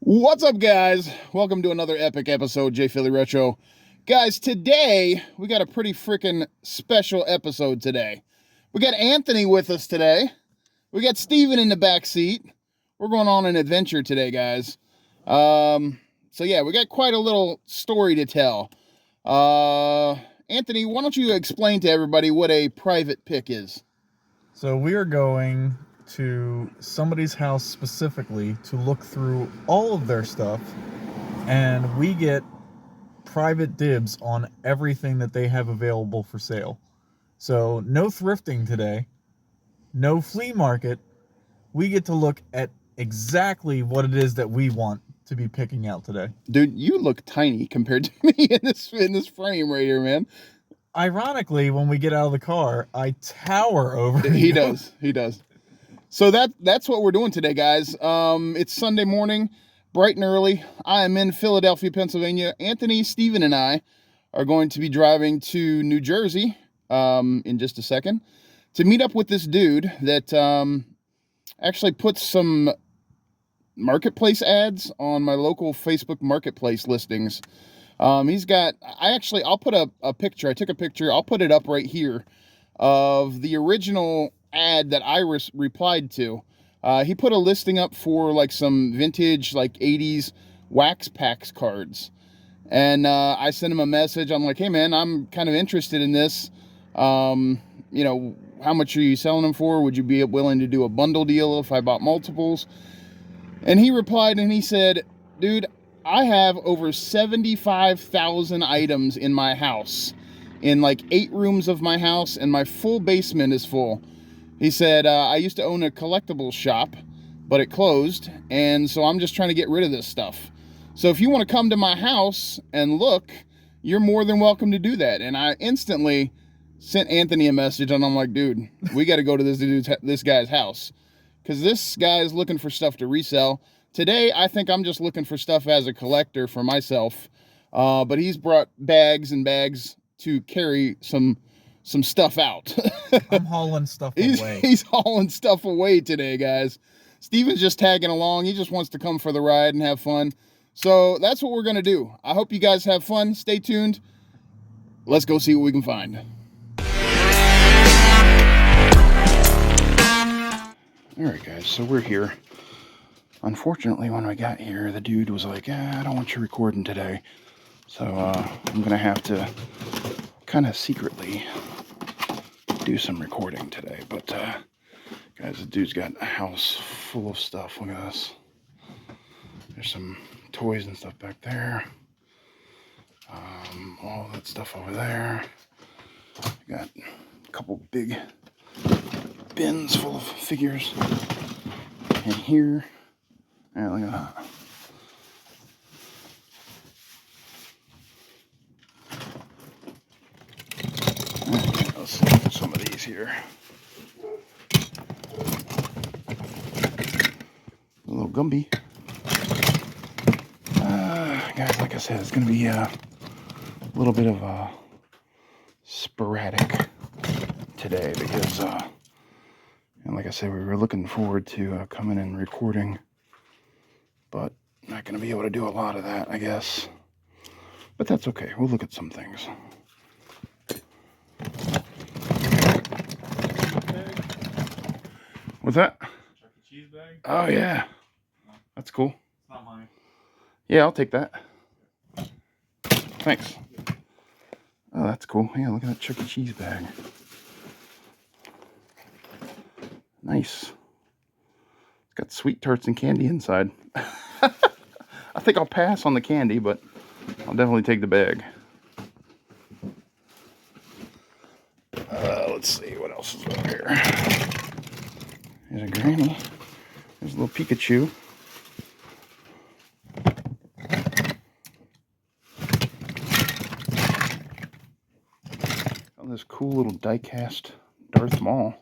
What's up, guys? Welcome to another epic episode, J Philly Retro. Guys, today we got a pretty freaking special episode today. We got Anthony with us today. We got Steven in the back seat. We're going on an adventure today, guys. So yeah, we got quite a little story to tell. Anthony, why don't you explain to everybody what a private pick is? So we are going to somebody's house specifically to look through all of their stuff, and we get private dibs on everything that they have available for sale. So no thrifting today, no flea market. We get to look at exactly what it is that we want to be picking out today. Dude, you look tiny compared to me in this frame right here, man. Ironically, when we get out of the car, I tower over He you. does. So that's what we're doing today, guys. It's Sunday morning, bright and early. I am in Philadelphia, Pennsylvania. Anthony, Steven, and I are going to be driving to New Jersey in just a second to meet up with this dude that actually puts some marketplace ads on my local Facebook marketplace listings. He's got, I'll put a picture. I took a picture. I'll put it up right here of the original ad that I replied to. He put a listing up for like some vintage, like 80s wax packs cards. And I sent him a message. I'm like, hey man, I'm kind of interested in this. How much are you selling them for? Would you be willing to do a bundle deal if I bought multiples? And he replied and he said, dude, I have over 75,000 items in my house, in like 8 rooms of my house, and my full basement is full. He said, I used to own a collectibles shop, but it closed, and so I'm just trying to get rid of this stuff. So if you want to come to my house and look, you're more than welcome to do that. And I instantly sent Anthony a message, and I'm like, dude, we got to go to this guy's house, because this guy's looking for stuff to resell. Today, I think I'm just looking for stuff as a collector for myself. But he's brought bags and bags to carry some stuff out. I'm hauling stuff away. He's hauling stuff away today, guys. Steven's just tagging along. He just wants to come for the ride and have fun. So that's what we're going to do. I hope you guys have fun. Stay tuned. Let's go see what we can find. All right, guys, so we're here. Unfortunately, when I got here, the dude was like, I don't want you recording today. So I'm going to have to kind of secretly do some recording today. But, guys, the dude's got a house full of stuff. Look at this. There's some toys and stuff back there. All that stuff over there. Got a couple big bins full of figures in here. Yeah, look at that. Okay, let's look at some of these here. A little Gumby. Guys, like I said, it's going to be a little bit of a sporadic today because, and like I said, we were looking forward to coming and recording, but not going to be able to do a lot of that, I guess. But that's okay. We'll look at some things. What's that? Chuck E. Cheese bag? Oh, yeah. That's cool. It's not mine. Yeah, I'll take that. Thanks. Oh, that's cool. Yeah, look at that Chuck E. Cheese bag. Nice. It's got sweet tarts and candy inside. I think I'll pass on the candy, but I'll definitely take the bag. Let's see what else is over here. There's a granny. There's a little Pikachu. Oh, this cool little die-cast Darth Maul.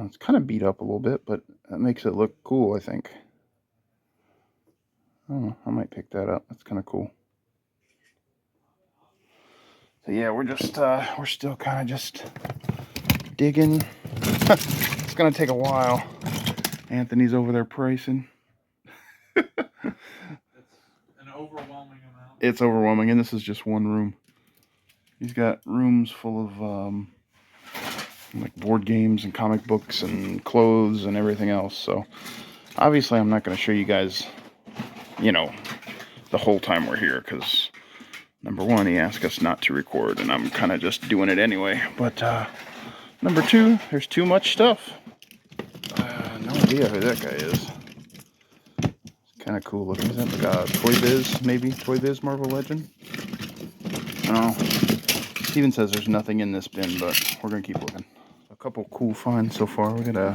It's kind of beat up a little bit, but that makes it look cool, I think. Oh, I might pick that up. That's kind of cool. So yeah, we're still kind of just digging. It's gonna take a while. Anthony's over there pricing. It's an overwhelming amount. It's overwhelming, and this is just one room. He's got rooms full of like board games and comic books and clothes and everything else. So obviously I'm not going to show you guys, you know, the whole time we're here, because number one, he asked us not to record, and I'm kind of just doing it anyway. But number two, there's too much stuff. No idea who that guy is. It's kind of cool looking. Is that like a Toy Biz, maybe? Toy Biz Marvel Legend? Oh, Steven says there's nothing in this bin, but we're going to keep looking. A couple cool finds so far. We got a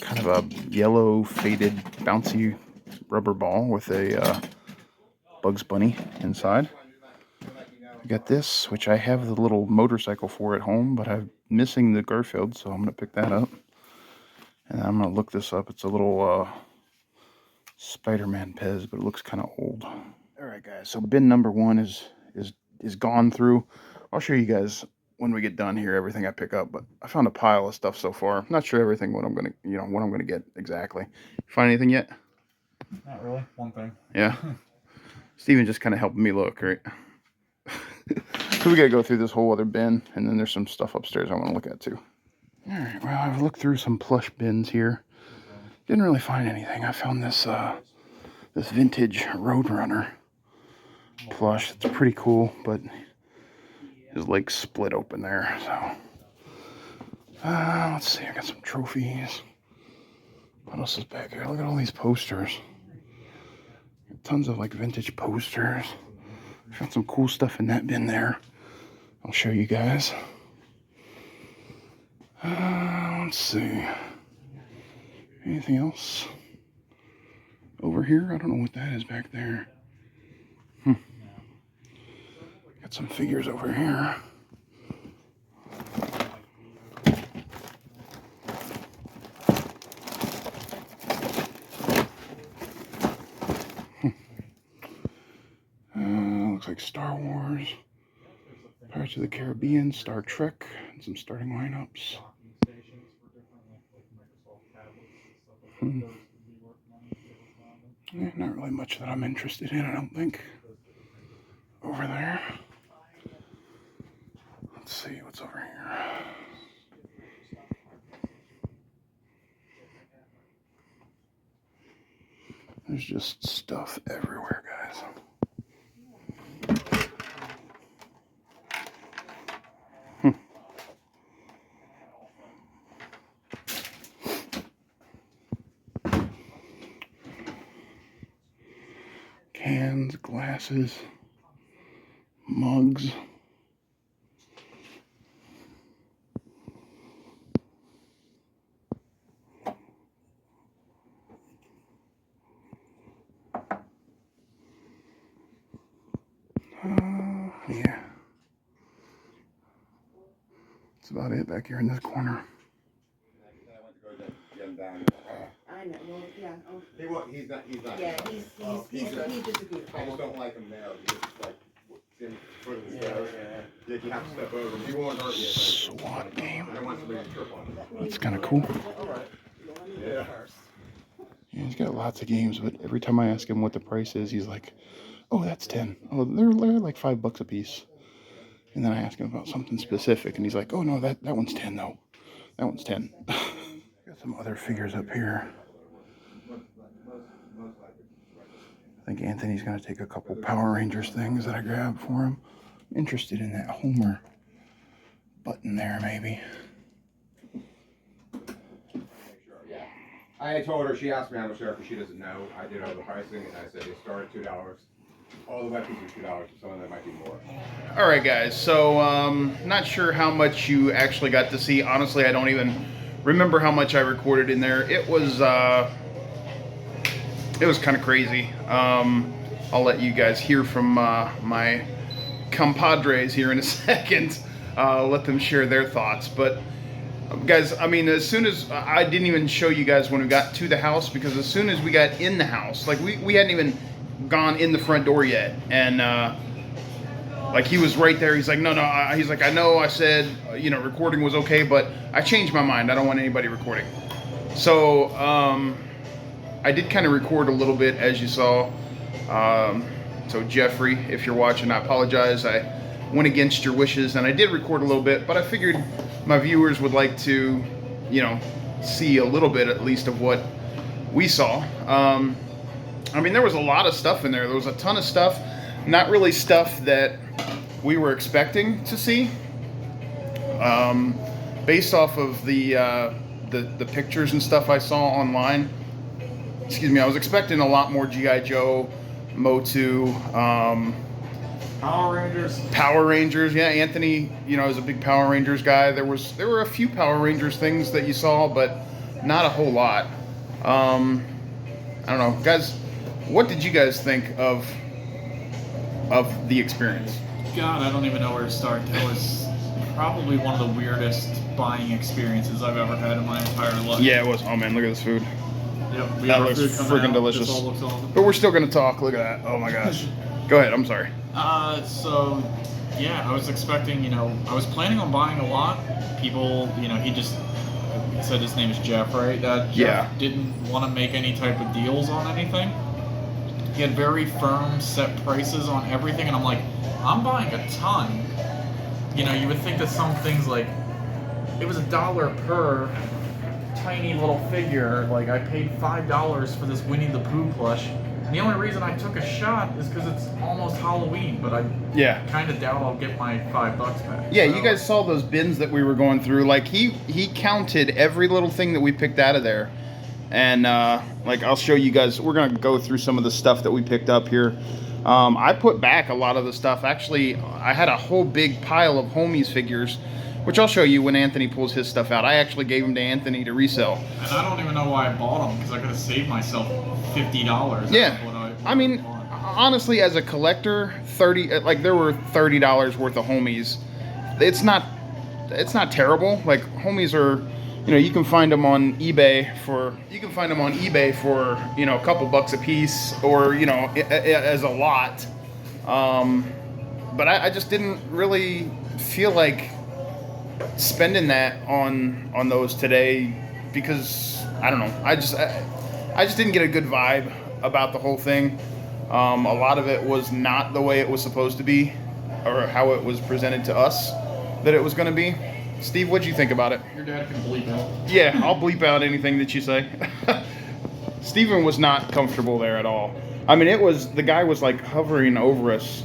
kind of a yellow faded bouncy rubber ball with a Bugs Bunny inside. We got this, which I have the little motorcycle for at home, but I'm missing the Garfield, so I'm going to pick that up. And I'm going to look this up. It's a little Spider-Man Pez, but it looks kind of old. Alright guys, so bin number one is gone through. I'll show you guys when we get done here everything I pick up, but I found a pile of stuff so far. I'm not sure everything what I'm gonna get exactly. Find anything yet? Not really. One thing. Yeah. Steven just kind of helped me look, right? So we gotta go through this whole other bin, and then there's some stuff upstairs I want to look at too. Alright, well, I've looked through some plush bins here. Didn't really find anything. I found this this vintage Roadrunner plush. It's pretty cool, but his legs split open there. So let's see. I got some trophies. What else is back here? Look at all these posters. Tons of like vintage posters. Found some cool stuff in that bin there. I'll show you guys. Let's see. Anything else over here? I don't know what that is back there. Got some figures over here. Looks like Star Wars, Pirates of the Caribbean, Star Trek, and some starting lineups. Yeah, not really much that I'm interested in, I don't think. Over there. Let's see what's over here. There's just stuff everywhere, guys. Cans, glasses, mugs. Yeah. That's about it back here in this corner. I know. Well, yeah. Oh. He's not. Yeah, he's disagreed. I just don't like him now. He's just like in front of his nose. Yeah, you have to step over him. He won't hurt you. SWAT game. I don't want somebody to trip on him. That's kind of cool. All right. Yeah. Yeah, he's got lots of games, but every time I ask him what the price is, he's like, "Oh, that's 10. Oh, they're like $5 a piece." And then I ask him about something specific, and he's like, "Oh no, that one's 10 though. That one's 10." Got some other figures up here. I think Anthony's gonna take a couple Power Rangers things that I grabbed for him. I'm interested in that Homer button there, maybe. I had told her, she asked me how much because she doesn't know. I did all the pricing, and I said they start at $2. All the weapons are $2, some of them might be more. All right, guys. So, not sure how much you actually got to see. Honestly, I don't even remember how much I recorded in there. It was kind of crazy. I'll let you guys hear from my compadres here in a second. Let them share their thoughts. But guys, I mean, as soon as I didn't even show you guys when we got to the house, because as soon as we got in the house, like we hadn't even gone in the front door yet, and like he was right there. He's like, no, he's like, I know I said recording was okay, but I changed my mind. I don't want anybody recording. So I did kind of record a little bit, as you saw. So Jeffrey, if you're watching, I apologize. I went against your wishes, and I did record a little bit, but I figured my viewers would like to, you know, see a little bit at least of what we saw. I mean, there was a lot of stuff in there. There was a ton of stuff, not really stuff that we were expecting to see. Based off of the pictures and stuff I saw online, excuse me, I was expecting a lot more G.I. Joe, Motu, Power Rangers. Yeah, Anthony, you know, is a big Power Rangers guy. There were a few Power Rangers things that you saw, but not a whole lot. I don't know, guys. What did you guys think of the experience? God, I don't even know where to start. That was probably one of the weirdest buying experiences I've ever had in my entire life. Yeah, it was. Oh man, look at this food. Yep, we That have our looks food coming freaking out. delicious. This all looks awesome. But we're still gonna talk. Look at that. Oh my gosh. Go ahead. I'm sorry. So yeah, I was expecting, you know, I was planning on buying a lot. People, you know, he said his name is Jeff, right? That Jeff didn't want to make any type of deals on anything. He had very firm set prices on everything, and I'm like, I'm buying a ton. You know, you would think that some things like, it was $1 per tiny little figure. Like, I paid $5 for this Winnie the Pooh plush. And the only reason I took a shot is because it's almost Halloween, but I kind of doubt I'll get my $5 back. Yeah, so. you guys saw those bins that we were going through. Like, he counted every little thing that we picked out of there. And, like, I'll show you guys. We're going to go through some of the stuff that we picked up here. I put back a lot of the stuff. Actually, I had a whole big pile of homies figures, which I'll show you when Anthony pulls his stuff out. I actually gave them to Anthony to resell. And I don't even know why I bought them, because I could have saved myself $50. Yeah. What I mean, honestly, as a collector, there were $30 worth of homies. It's not terrible. Like, homies are, you know, you can find them on eBay for you know, a couple bucks a piece, or, you know, as a lot. But I just didn't really feel like spending that on those today, because I don't know. I just didn't get a good vibe about the whole thing. A lot of it was not the way it was supposed to be, or how it was presented to us that it was going to be. Steve, what'd you think about it? Your dad can bleep out. Yeah, I'll bleep out anything that you say. Steven was not comfortable there at all. I mean, the guy was like hovering over us.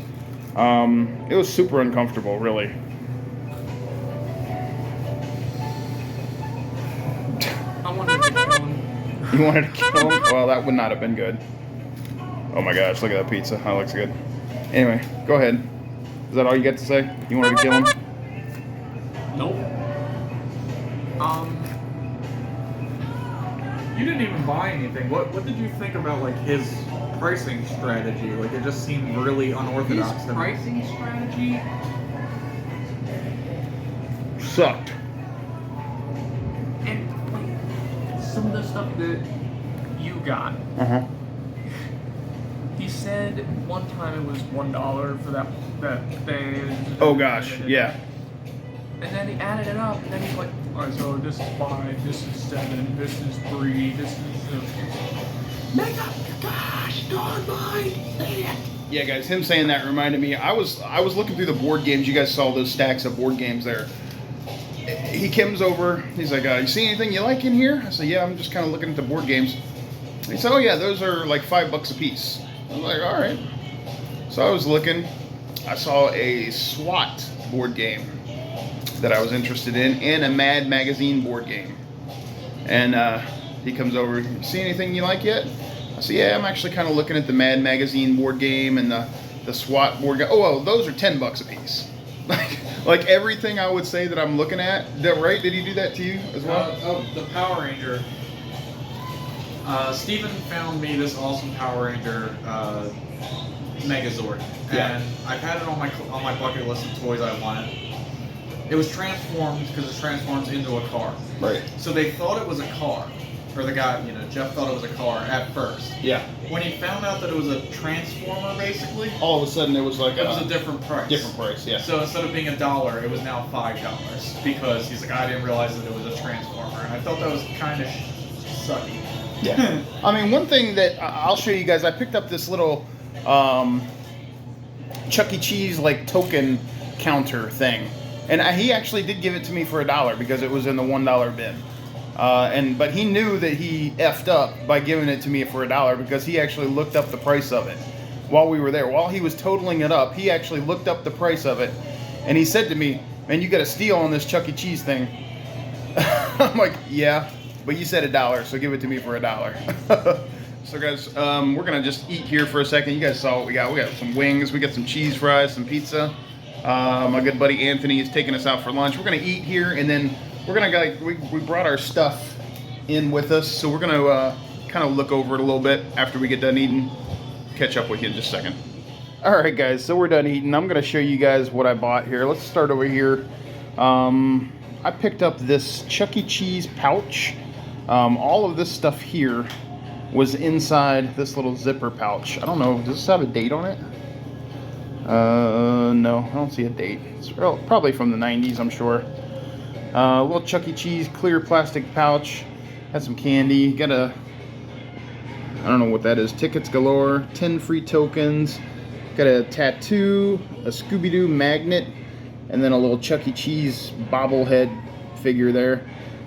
It was super uncomfortable, really. I wanted to kill him. You wanted to kill him? Well, that would not have been good. Oh my gosh, look at that pizza. That looks good. Anyway, go ahead. Is that all you got to say? You wanted to kill him? Nope. You didn't even buy anything. What did you think about, like, his pricing strategy? Like, it just seemed really unorthodox His to me. pricing strategy, Sucked. and like some of the stuff that you got. Uh-huh. He said one time it was $1 for that thing. Oh gosh, yeah. And then he added it up, and then he's like, all right, so this is 5, this is 7, this is 3, this is... Make up, gosh, darn mind, say it. Yeah, guys, him saying that reminded me. I was looking through the board games. You guys saw those stacks of board games there. He comes over. He's like, "You see anything you like in here?" I said, "Yeah, I'm just kind of looking at the board games." He said, "Oh yeah, those are like $5 a piece." I was like, "All right." So I was looking. I saw a SWAT board game that I was interested in, and a Mad Magazine board game. And he comes over. "See anything you like yet?" I said, "Yeah, I'm actually kind of looking at the Mad Magazine board game and the SWAT board game. Oh, well, those are $10 a piece." Like everything I would say that I'm looking at. Right? Did he do that to you as well? The Power Ranger. Steven found me this awesome Power Ranger Megazord, Yeah. and I've had it on my bucket list of toys I wanted. It was transformed because it transforms into a car. Right. So they thought it was a car, or the guy, Jeff thought it was a car at first. Yeah. When he found out that it was a transformer, basically, All of a sudden, it was like it was a different price. different price. Yeah. So instead of being $1, it was now $5 because he's like, I didn't realize that it was a transformer, and I thought that was kind of sucky. Yeah. I mean, one thing that I'll show you guys, I picked up this little Chuck E. Cheese like token counter thing, and he actually did give it to me for $1 because it was in the $1 bin. But he knew that he effed up by giving it to me for $1 because he actually looked up the price of it while we were there. While he was totaling it up, he actually looked up the price of it, and he said to me, "Man, you got a steal on this Chuck E. Cheese thing." I'm like, "Yeah, but you said $1, so give it to me for $1." So guys, we're gonna just eat here for a second. You guys saw what we got. We got some wings, we got some cheese fries, some pizza. My good buddy Anthony is taking us out for lunch. We're gonna eat here, and then we're gonna go. We brought our stuff in with us, so we're gonna kind of look over it a little bit after we get done eating. Catch up with you in just a second. All right, guys. So we're done eating. I'm gonna show you guys what I bought here. Let's start over here. I picked up this Chuck E. Cheese pouch. All of this stuff here was inside this little zipper pouch. I don't know, does this have a date on it? No, I don't see a date. It's probably from the 90s, I'm sure. Little Chuck E. Cheese clear plastic pouch. Had some candy. Got a, I don't know what that is, tickets galore, 10 free tokens. Got a tattoo, a Scooby-Doo magnet, and then a little Chuck E. Cheese bobblehead figure there.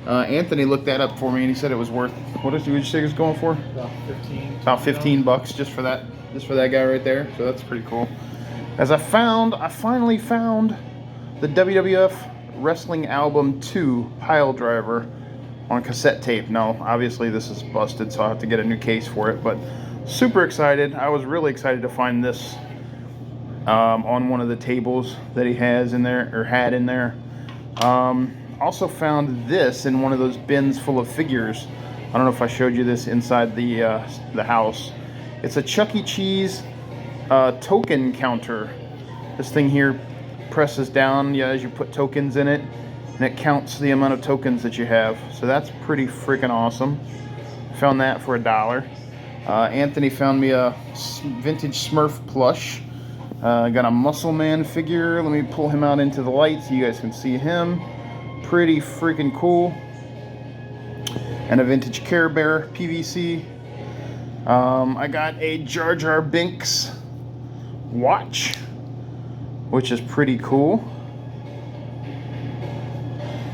Anthony looked that up for me, and he said it was worth, what did you say it was going for? About 15. About 15 bucks just for that guy right there. So that's pretty cool. As I finally found the WWF Wrestling Album 2 Pile Driver on cassette tape. Now, obviously this is busted, so I'll have to get a new case for it, but super excited. I was really excited to find this on one of the tables that he has in there, or had in there. Also found this in one of those bins full of figures. I don't know if I showed you this inside the house. It's a Chuck E. Cheese token counter. This thing here presses down as you put tokens in it, and it counts the amount of tokens that you have. So that's pretty freaking awesome. Found that for $1. Anthony found me a vintage Smurf plush. Got a Muscle Man figure. Let me pull him out into the light so you guys can see him. Pretty freaking cool. And a vintage Care Bear PVC. I got a Jar Jar Binks watch, which is pretty cool.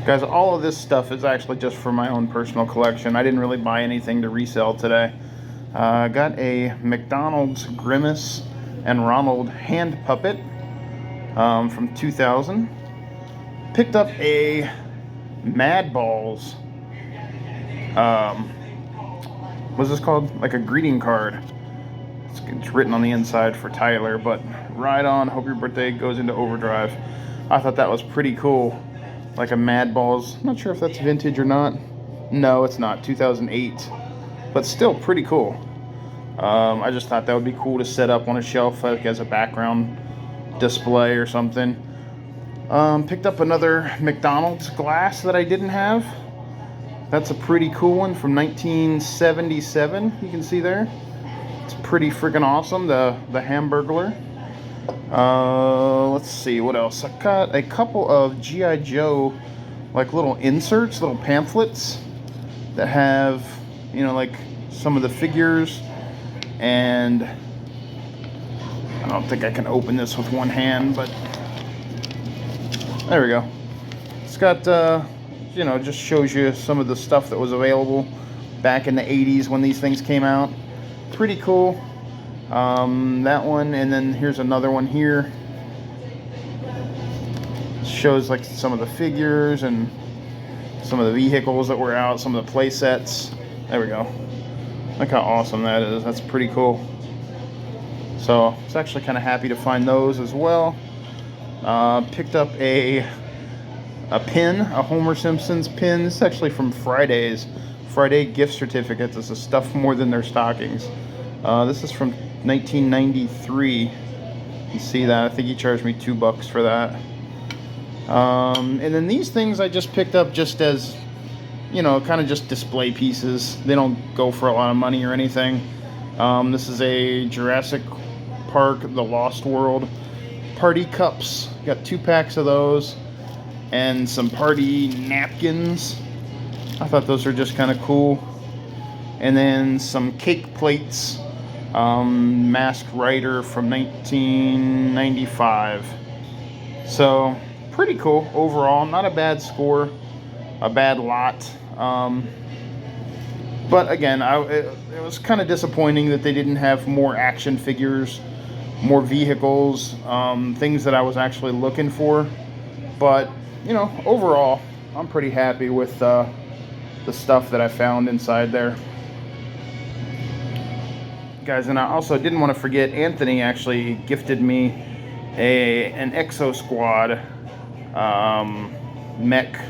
Guys, all of this stuff is actually just for my own personal collection. I didn't really buy anything to resell today. I got a McDonald's Grimace and Ronald hand puppet from 2000. Picked up a Mad Balls, what's this called? Like a greeting card. It's written on the inside for Tyler, but right on, hope your birthday goes into overdrive. I thought that was pretty cool. Like a Mad Balls. I'm not sure if that's vintage or not. No, it's not. 2008. But still pretty cool. I just thought that would be cool to set up on a shelf like as a background display or something. Picked up another McDonald's glass that I didn't have. That's a pretty cool one from 1977. You can see there. It's pretty freaking awesome. The Hamburglar. Let's see what else. I got a couple of G.I. Joe like little inserts, little pamphlets that have, you know, like some of the figures. And I don't think I can open this with one hand, but there we go. It's got, you know, just shows you some of the stuff that was available back in the 80s when these things came out. Pretty cool. That one, and then here's another one here. Shows like some of the figures and some of the vehicles that were out, some of the play sets. There we go. Look how awesome that is. That's pretty cool. So I was actually kind of happy to find those as well. Picked up a pin, a Homer Simpson's pin. This is actually from Friday gift certificates. This is stuff more than their stockings. This is from 1993. You see that? I think he charged me $2 for that. And then these things I just picked up just as, you know, kind of just display pieces. They don't go for a lot of money or anything. This is a Jurassic Park The Lost World party cups. Got 2 packs of those and some party napkins. I thought those are just kind of cool. and then some cake plates, Mask Rider from 1995. So pretty cool overall. Not a bad score, a bad lot. But again, it was kind of disappointing that they didn't have more action figures, more vehicles, things that I was actually looking for. But, you know, overall, I'm pretty happy with the stuff that I found inside there. Guys, and I also didn't want to forget, Anthony actually gifted me an Exo Squad mech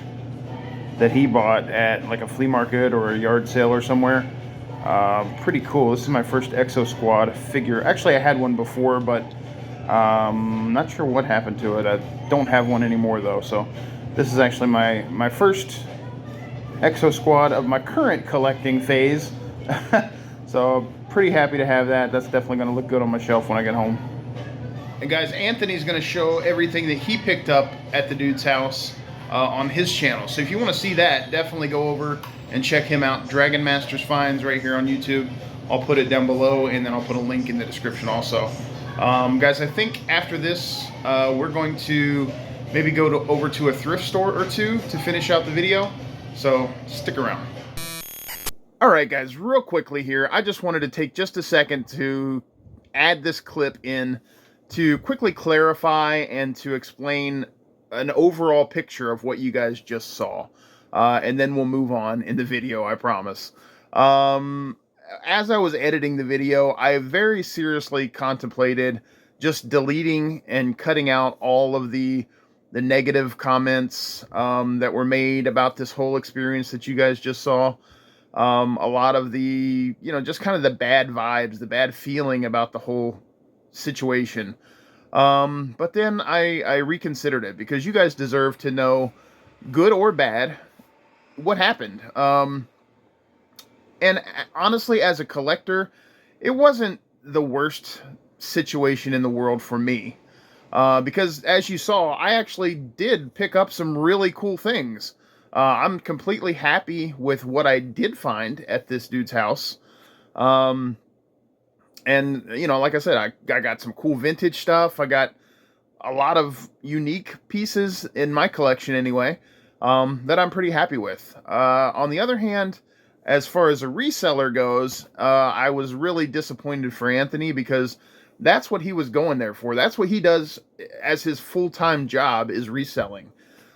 that he bought at like a flea market or a yard sale or somewhere. Pretty cool. This is my first Exo Squad figure. Actually, I had one before, but not sure what happened to it. I don't have one anymore though, so this is actually my first Exo Squad of my current collecting phase. So pretty happy to have that. That's definitely going to look good on my shelf when I get home. And guys, Anthony's going to show everything that he picked up at the dude's house on his channel. So if you want to see that, definitely go over and check him out. Dragon Masters Finds right here on YouTube. I'll put it down below, and then I'll put a link in the description also. Guys, I think after this, we're going to maybe go over to a thrift store or two to finish out the video. So stick around. All right, guys, real quickly here, I just wanted to take just a second to add this clip in to quickly clarify and to explain an overall picture of what you guys just saw. And then we'll move on in the video, I promise. As I was editing the video, I very seriously contemplated just deleting and cutting out all of the negative comments that were made about this whole experience that you guys just saw. A lot of the, you know, just kind of the bad vibes, the bad feeling about the whole situation. But then I reconsidered it, because you guys deserve to know, good or bad, what happened. And honestly, as a collector, it wasn't the worst situation in the world for me. Because as you saw, I actually did pick up some really cool things. I'm completely happy with what I did find at this dude's house. And, you know, like I said, I got some cool vintage stuff. I got a lot of unique pieces in my collection anyway, that I'm pretty happy with. On the other hand, as far as a reseller goes, I was really disappointed for Anthony, because that's what he was going there for. That's what he does as his full-time job, is reselling.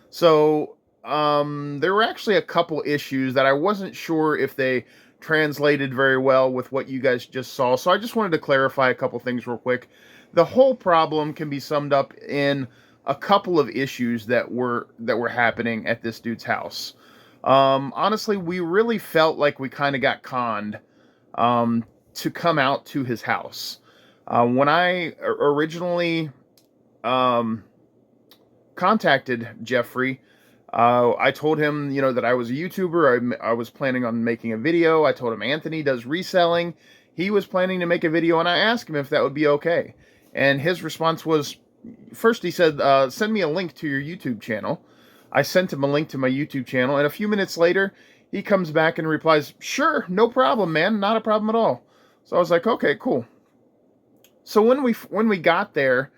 So there were actually a couple issues that I wasn't sure if they translated very well with what you guys just saw. So I just wanted to clarify a couple things real quick. The whole problem can be summed up in a couple of issues that were happening at this dude's house. Honestly, we really felt like we kind of got conned to come out to his house. When I originally contacted Jeffrey, I told him, you know, that I was a YouTuber. I was planning on making a video. I told him Anthony does reselling. He was planning to make a video, and I asked him if that would be okay. And his response was, first he said, send me a link to your YouTube channel. I sent him a link to my YouTube channel, and a few minutes later, he comes back and replies, sure, no problem, man, not a problem at all. So I was like, okay, cool. So when we got there,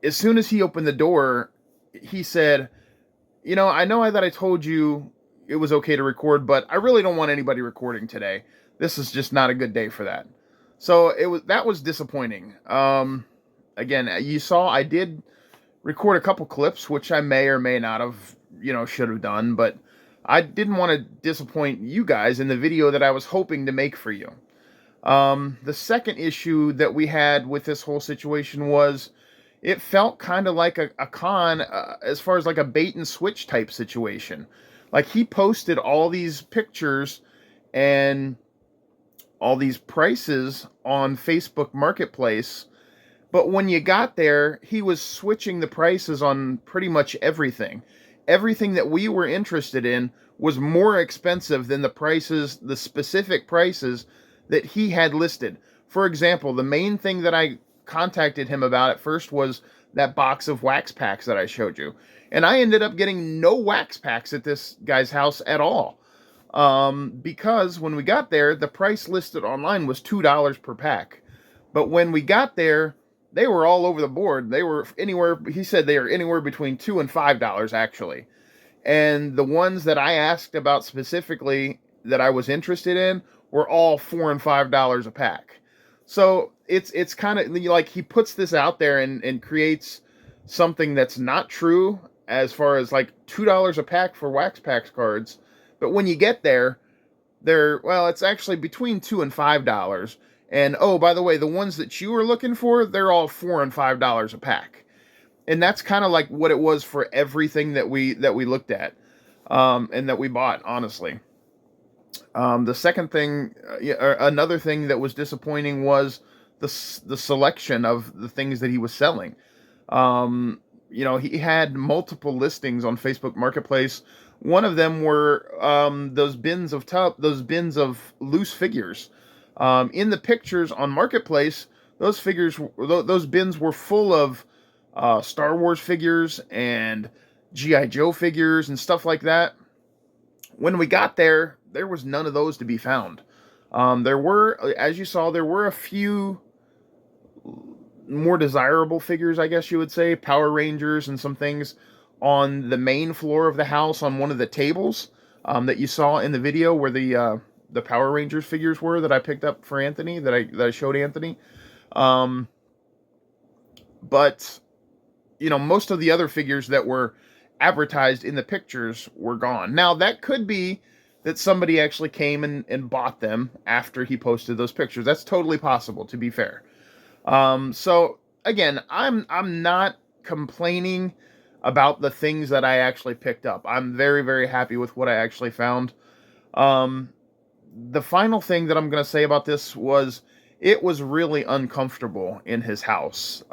as soon as he opened the door, he said, you know that I told you it was okay to record, but I really don't want anybody recording today. This is just not a good day for that. So that was disappointing. Again, you saw I did record a couple clips, which I may or may not have, should have done, but I didn't want to disappoint you guys in the video that I was hoping to make for you. The second issue that we had with this whole situation was it felt kind of like a con, as far as like a bait and switch type situation. Like, he posted all these pictures and all these prices on Facebook Marketplace, but when you got there, he was switching the prices on pretty much everything. Everything that we were interested in was more expensive than the specific prices that he had listed. For example, the main thing that I contacted him about at first was that box of wax packs that I showed you. And I ended up getting no wax packs at this guy's house at all. because when we got there, the price listed online was $2 per pack. But when we got there, they were all over the board. They were anywhere, he said they were anywhere between $2 and $5 actually. And the ones that I asked about specifically that I was interested in were all $4 and $5 a pack. So it's kind of like he puts this out there and creates something that's not true as far as like $2 a pack for Wax Packs cards. But when you get there, it's actually between $2 and $5. And oh, by the way, the ones that you were looking for, they're all $4 and $5 a pack. And that's kind of like what it was for everything that we looked at, and that we bought, honestly. The second thing, another thing that was disappointing was the selection of the things that he was selling. He had multiple listings on Facebook Marketplace. One of them were those bins of loose figures. In the pictures on Marketplace, those bins were full of Star Wars figures and G.I. Joe figures and stuff like that. When we got there, there was none of those to be found. There were, as you saw, there were a few more desirable figures, I guess you would say, Power Rangers and some things on the main floor of the house on one of the tables that you saw in the video where the Power Rangers figures were that I picked up for Anthony, that I showed Anthony. But most of the other figures that were advertised in the pictures were gone. Now, that could be that somebody actually came and bought them after he posted those pictures. That's totally possible, to be fair. So again, I'm not complaining about the things that I actually picked up. I'm very, very happy with what I actually found. The final thing that I'm going to say about this was it was really uncomfortable in his house,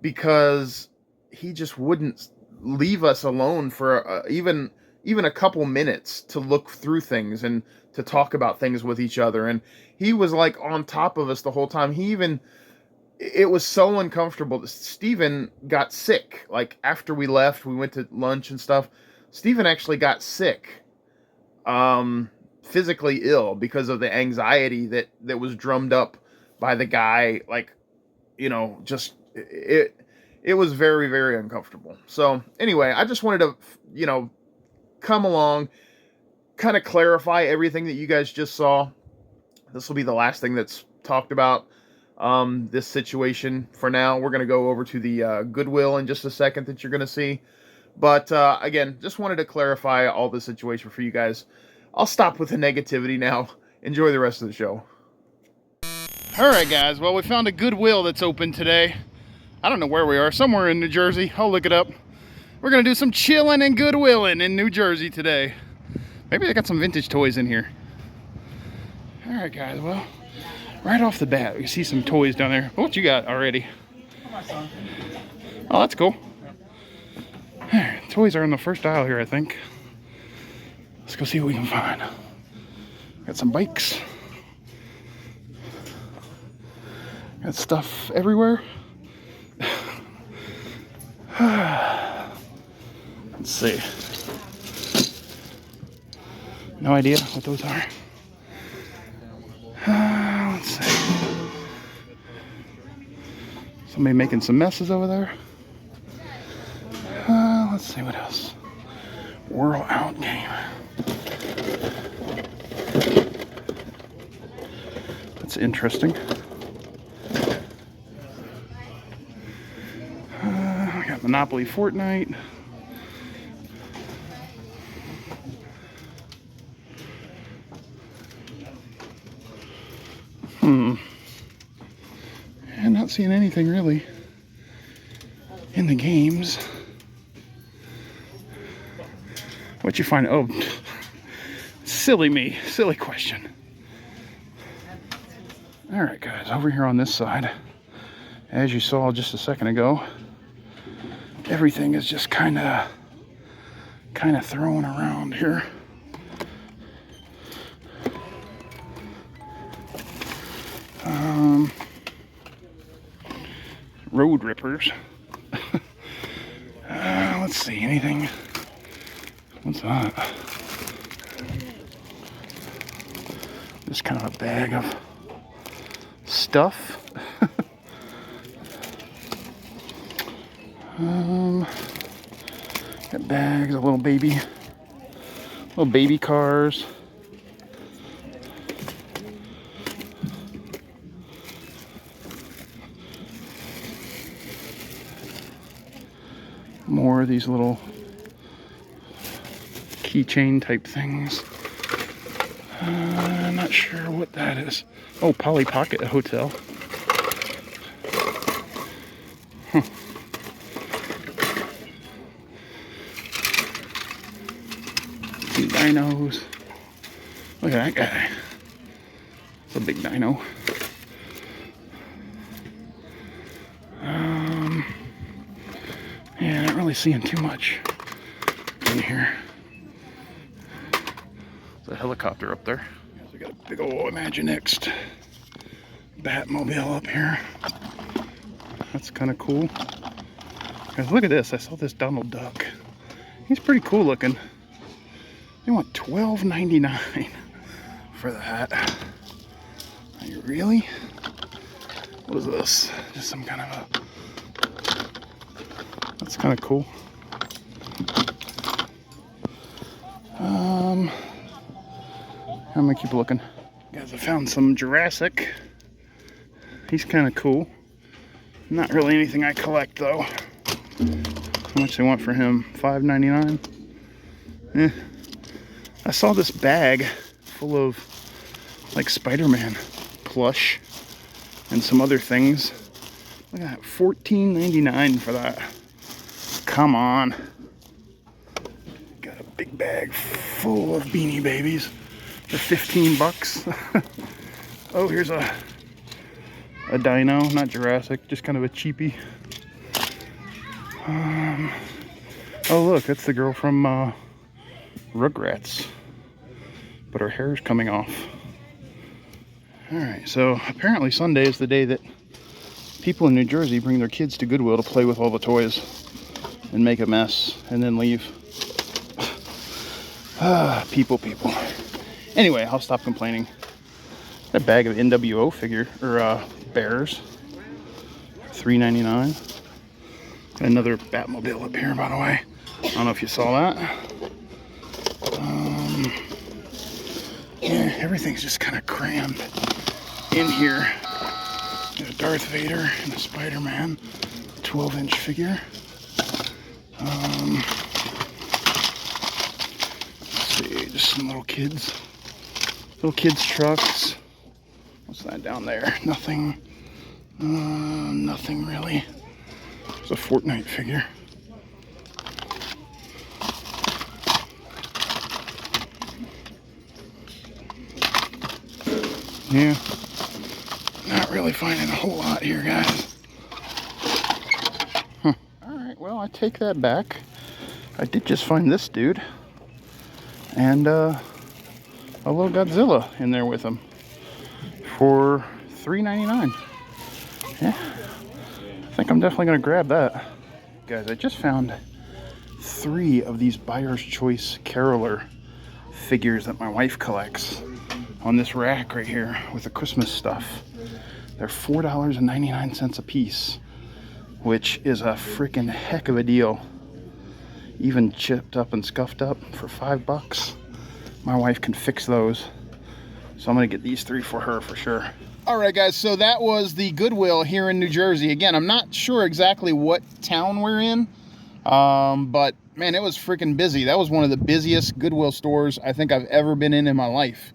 because he just wouldn't leave us alone for even a couple minutes to look through things and to talk about things with each other. And he was like on top of us the whole time. It was so uncomfortable that Steven got sick. Like after we left, we went to lunch and stuff. Steven actually got sick, physically ill because of the anxiety that was drummed up by the guy. Like, just it was very, very uncomfortable. So anyway, I just wanted to, come along, kind of clarify everything that you guys just saw. This will be the last thing that's talked about, this situation for now. We're going to go over to the Goodwill in just a second that you're going to see. But again, just wanted to clarify all the situation for you guys. I'll stop with the negativity now. Enjoy the rest of the show. All right, guys. Well, we found a Goodwill that's open today. I don't know where we are. Somewhere in New Jersey. I'll look it up. We're going to do some chilling and Goodwilling in New Jersey today. Maybe they got some vintage toys in here. All right, guys. Well, right off the bat, we see some toys down there. What you got already? Oh, that's cool. Toys are in the first aisle here, I think. Let's go see what we can find. Got some bikes. Got stuff everywhere. Let's see. No idea what those are. Let's see. Somebody making some messes over there. Let's see what else. Whirl Out game. That's interesting. I got Monopoly Fortnite. And not seeing anything really in the games. What you find? Oh, silly me. Silly question. All right, guys, over here on this side, as you saw just a second ago, everything is just kind of thrown around here. Road Rippers. Let's see, anything? What's that? Just kind of a bag of stuff. Got bags of little baby cars. More of these little keychain type things. I'm not sure what that is. Oh, Polly Pocket Hotel. Huh. Some dinos. Look at that guy. It's a big dino. Yeah, not really seeing too much in here. There's a helicopter up there. We got a big old Imaginext Batmobile up here. That's kind of cool. Guys, look at this. I saw this Donald Duck. He's pretty cool looking. They want $12.99 for that. Are you really? What is this? Just some kind of a... That's kind of cool. I'm gonna keep looking. Guys, I found some Jurassic. He's kind of cool. Not really anything I collect though. How much they want for him? $5.99. Eh. I saw this bag full of like Spider-Man plush and some other things. Look at that, $14.99 for that. Come on. Got a big bag full of Beanie Babies for 15 bucks. Oh, here's a dino, not Jurassic, just kind of a cheapie. Oh look, that's the girl from Rugrats, but her hair's coming off. Alright, so apparently Sunday is the day that people in New Jersey bring their kids to Goodwill to play with all the toys and make a mess and then leave. People. Anyway, I'll stop complaining. A bag of NWO figure, or bears, $3.99. Another Batmobile up here, by the way. I don't know if you saw that. Yeah, everything's just kind of crammed in here. There's a Darth Vader and a Spider-Man 12-inch figure. Let's see, just some little kids trucks. What's that down there? Nothing. Nothing really. It's a Fortnite figure. Yeah, not really finding a whole lot here, guys. Huh. All right, well, I take that back. I did just find this dude and a little Godzilla in there with him for $3.99. Yeah, I think I'm definitely gonna grab that. Guys, I just found 3 of these Buyer's Choice Caroler figures that my wife collects on this rack right here with the Christmas stuff. They're $4.99 a piece, which is a freaking heck of a deal. Even chipped up and scuffed up for $5. My wife can fix those. So I'm gonna get these 3 for her for sure. All right, guys, so that was the Goodwill here in New Jersey. Again, I'm not sure exactly what town we're in, but man, it was freaking busy. That was one of the busiest Goodwill stores I think I've ever been in my life.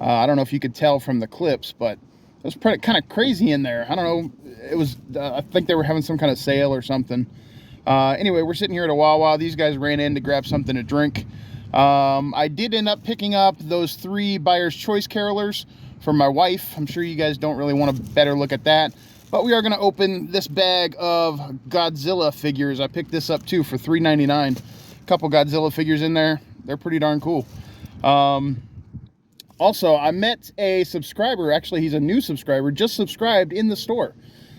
I don't know if you could tell from the clips, but it was pretty kind of crazy in there. I don't know. It was, I think they were having some kind of sale or something. Anyway, we're sitting here at a Wawa. These guys ran in to grab something to drink. I did end up picking up those 3 Buyer's Choice Carolers for my wife. I'm sure you guys don't really want a better look at that, but we are going to open this bag of Godzilla figures. I picked this up too for $3.99. A couple Godzilla figures in there. They're pretty darn cool. Also, I met a subscriber. Actually, he's a new subscriber, just subscribed in the store.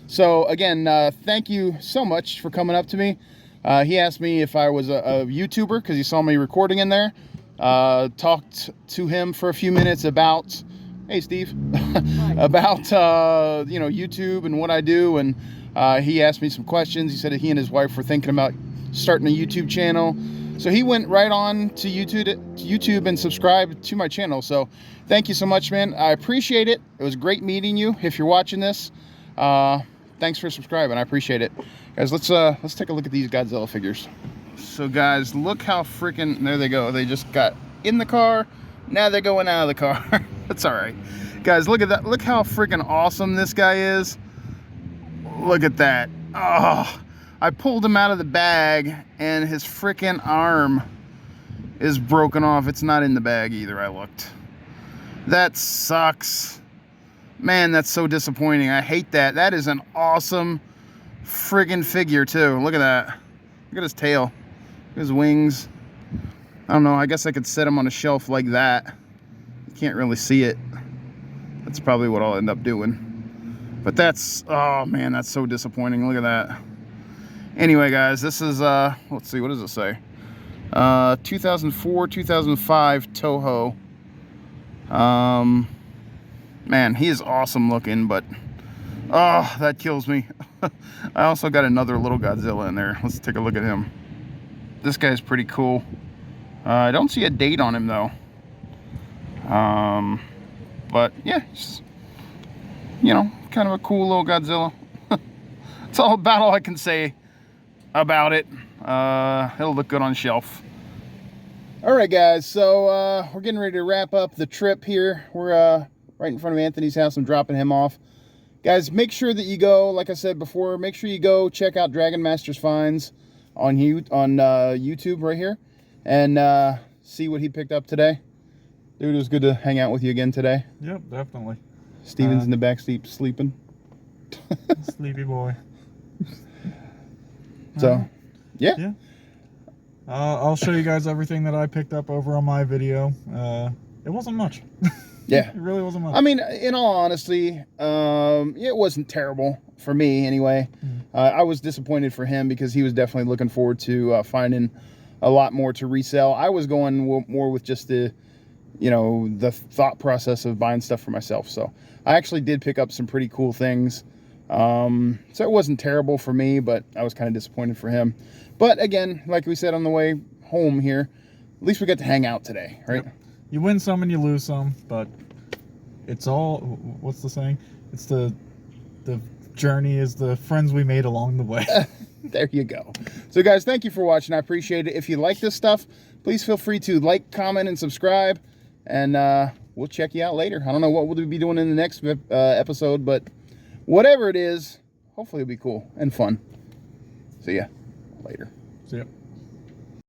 So again, thank you so much for coming up to me. He asked me if I was a YouTuber because he saw me recording in there. Talked to him for a few minutes about hey Steve, about YouTube and what I do, and he asked me some questions. He said that he and his wife were thinking about starting a YouTube channel, so he went right on to YouTube and subscribed to my channel. So thank you so much, man. I appreciate it. It was great meeting you. If you're watching this, thanks for subscribing. I appreciate it, guys. Let's take a look at these Godzilla figures. So guys, look how freaking, there they go. They just got in the car. Now they're going out of the car. That's all right, guys. Look at that. Look how freaking awesome this guy is. Look at that. Oh, I pulled him out of the bag and his freaking arm is broken off. It's not in the bag either. I looked. That sucks, man. That's so disappointing. I hate that. That is an awesome friggin' figure too. Look at that. Look at his tail, look at his wings. I don't know, I guess I could set him on a shelf like that. You can't really see it. That's probably what I'll end up doing. But that's, oh man, that's so disappointing. Look at that. Anyway, guys, this is, let's see, what does it say? 2004, 2005 Toho. Man, he is awesome looking, but, oh, that kills me. I also got another little Godzilla in there. Let's take a look at him. This guy's pretty cool. I don't see a date on him though. But yeah, just, kind of a cool little Godzilla. It's about all I can say about it. It'll look good on shelf. All right, guys. So we're getting ready to wrap up the trip here. We're right in front of Anthony's house. I'm dropping him off. Guys, make sure that you go, like I said before, make sure you go check out Dragon Masters Finds on YouTube right here, and see what he picked up today. Dude, it was good to hang out with you again today. Yep, definitely. Steven's in the back seat sleeping. Sleepy boy. So, yeah. I'll show you guys everything that I picked up over on my video. It wasn't much. Yeah. It really wasn't much. I mean, in all honesty, it wasn't terrible for me anyway. I was disappointed for him because he was definitely looking forward to finding a lot more to resell. I was going more with just the thought process of buying stuff for myself. So I actually did pick up some pretty cool things. So it wasn't terrible for me, but I was kind of disappointed for him. But again, like we said on the way home here, at least we got to hang out today, right? Yep. You win some and you lose some, but it's all, what's the saying? It's the journey is the friends we made along the way. There you go. So guys, thank you for watching. I appreciate it. If you like this stuff, please feel free to like, comment, and subscribe. And we'll check you out later. I don't know what we'll be doing in the next episode, but whatever it is, hopefully it'll be cool and fun. See ya later. See ya.